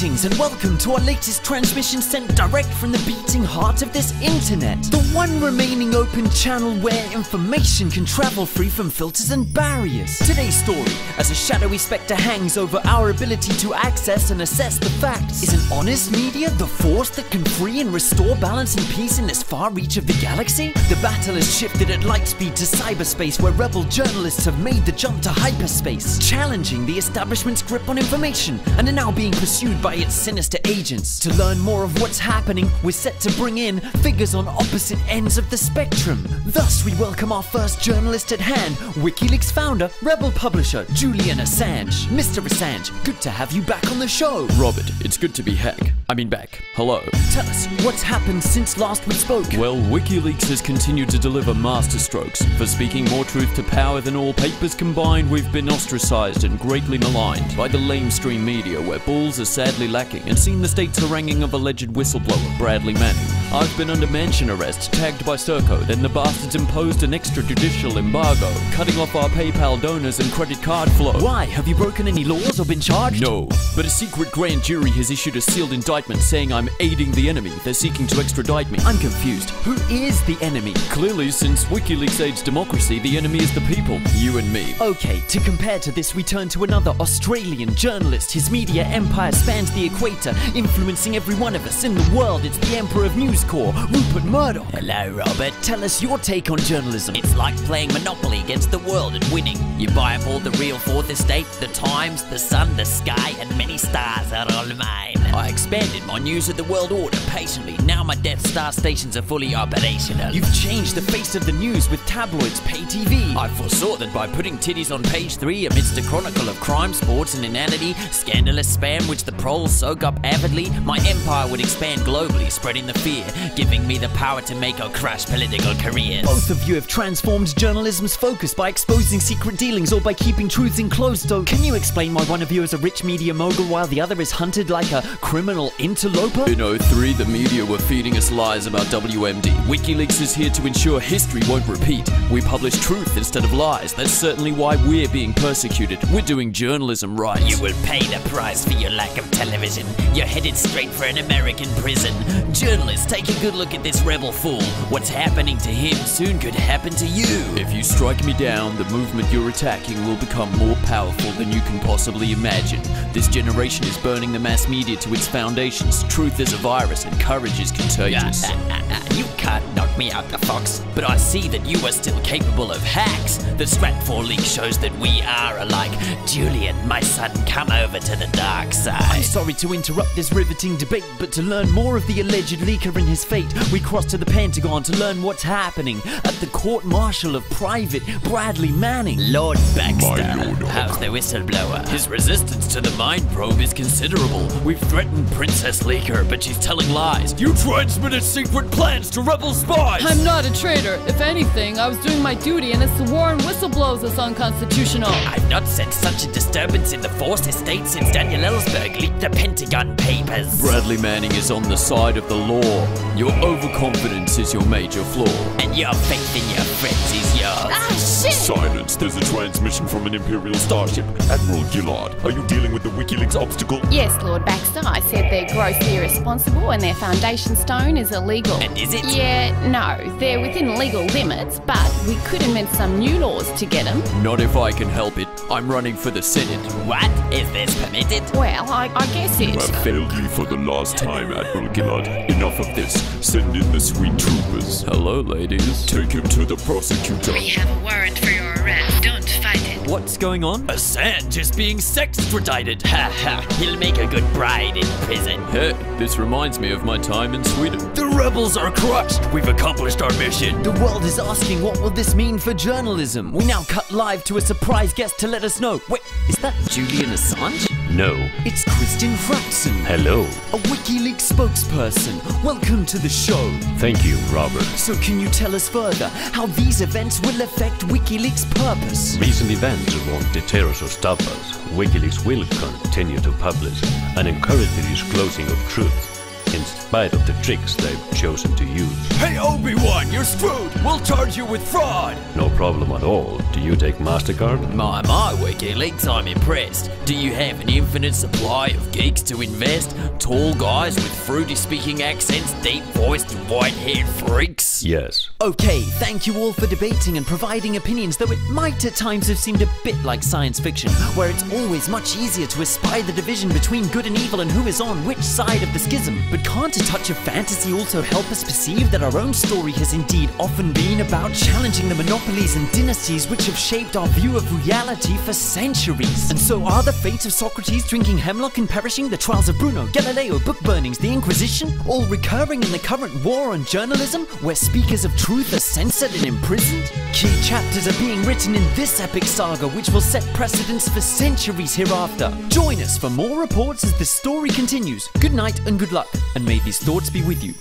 Greetings and welcome to our latest transmission sent direct from the beating heart of this internet. The one remaining open channel where information can travel free from filters and barriers. Today's story, as a shadowy spectre hangs over our ability to access and assess the facts. Is an honest media the force that can free and restore balance and peace in this far reach of the galaxy? The battle has shifted at light speed to cyberspace, where rebel journalists have made the jump to hyperspace, challenging the establishment's grip on information, and are now being pursued by its sinister agents. To learn more of what's happening, we're set to bring in figures on opposite ends of the spectrum. Thus, we welcome our first journalist at hand, WikiLeaks founder, rebel publisher, Julian Assange. Mr. Assange, good to have you back on the show. Robert, it's good to be back. Hello. Tell us, what's happened since last we spoke? Well, WikiLeaks has continued to deliver masterstrokes. For speaking more truth to power than all papers combined, we've been ostracized and greatly maligned by the lamestream media, where balls are sadly lacking, and seen the state's haranguing of alleged whistleblower Bradley Manning. I've been under mansion arrest, tagged by Serco, then the bastards imposed an extrajudicial embargo, cutting off our PayPal donors and credit card flow. Why? Have you broken any laws or been charged? No, but a secret grand jury has issued a sealed indictment saying I'm aiding the enemy. They're seeking to extradite me. I'm confused. Who is the enemy? Clearly, since WikiLeaks aids democracy, the enemy is the people. You and me. Okay, to compare to this, we turn to another Australian journalist. His media empire spans the equator, influencing every one of us in the world. It's the Emperor of News Corps, Rupert Murdoch. Hello, Robert. Tell us your take on journalism. It's like playing Monopoly against the world and winning. You buy up all the real Fourth Estate, the Times, the Sun, the Sky, and many stars are all mine. I expanded my news of the world order patiently. Now my Death Star stations are fully operational. You've changed the face of the news with tabloids, pay TV. I foresaw that by putting titties on page 3 amidst a chronicle of crime, sports, and inanity, scandalous spam which the proles soak up avidly, my empire would expand globally, spreading the fear, giving me the power to make or crush political careers. Both of you have transformed journalism's focus by exposing secret dealings or by keeping truths enclosed. So can you explain why one of you is a rich media mogul while the other is hunted like a criminal interloper? In 03, the media were feeding us lies about WMD. WikiLeaks is here to ensure history won't repeat. We publish truth instead of lies. That's certainly why we're being persecuted. We're doing journalism right. You will pay the price for your lack of television. You're headed straight for an American prison. Journalists, take a good look at this rebel fool. What's happening to him soon could happen to you. If you strike me down, the movement you're attacking will become more powerful than you can possibly imagine. This generation is burning the mass media to its foundations. Truth is a virus and courage is contagious. You can't knock me out the fox, but I see that you are still capable of hacks. The Stratfor leak shows that we are alike. Julian, my son, come over to the dark side. I'm sorry to interrupt this riveting debate, but to learn more of the alleged leaker and his fate, we cross to the Pentagon to learn what's happening at the court-martial of Private Bradley Manning. Lord Baxter, how's the whistleblower? His resistance to the mind probe is considerable. We've threatened Princess Leaker, but she's telling lies. You transmitted secret plans to rebel spies! I'm not a traitor. If anything, I was doing my duty, and it's the war on whistleblowers that's unconstitutional. I've not sent such a disturbance in the Fourth Estate since Daniel Ellsberg leaked the Pentagon Papers. Bradley Manning is on the side of the law. Your overconfidence is your major flaw. And your faith in your friends is yours. Ah, shit! Silence! There's a transmission from an Imperial starship. Admiral Gillard, are you dealing with the WikiLeaks obstacle? Yes, Lord Baxter. I said they're grossly irresponsible and their foundation stone is illegal. And is it? Yeah, no. They're within legal limits, but we could invent some new laws to get them. Not if I can help it. I'm running for the Senate. What? Is this permitted? Well, I guess it. You have failed me for the last time, Admiral Gillard. Enough of this. Send in the sweet troopers. Hello, ladies. Take him to the prosecutor. We have a warrant for your arrest. Don't fight it. What's going on? Assange is being sextradited. Ha ha. He'll make a good bride in prison. Hey, this reminds me of my time in Sweden. The rebels are crushed. We've accomplished our mission. The world is asking, what will this mean for journalism? We now cut live to a surprise guest to let us know. Wait, is that Julian Assange? No. It's Christian Fraxon. Hello. A WikiLeaks spokesperson. Welcome to the show. Thank you, Robert. So can you tell us further how these events will affect WikiLeaks' purpose? Recent events won't deter us or stop us. WikiLeaks will continue to publish and encourage the disclosing of truth. in spite of the tricks they've chosen to use. Hey Obi-Wan, you're screwed! We'll charge you with fraud! No problem at all. Do you take MasterCard? My WikiLeaks, I'm impressed. Do you have an infinite supply of geeks to invest? Tall guys with fruity speaking accents, deep-voiced and white-haired freaks? Yes. Okay, thank you all for debating and providing opinions, though it might at times have seemed a bit like science fiction, where it's always much easier to espy the division between good and evil and who is on which side of the schism. But can't a touch of fantasy also help us perceive that our own story has indeed often been about challenging the monopolies and dynasties which have shaped our view of reality for centuries? And so are the fate of Socrates drinking hemlock and perishing, the trials of Bruno, Galileo, book burnings, the Inquisition, all recurring in the current war on journalism, where speakers of truth are censored and imprisoned? Key chapters are being written in this epic saga, which will set precedents for centuries hereafter. Join us for more reports as the story continues. Good night and good luck, and may these thoughts be with you.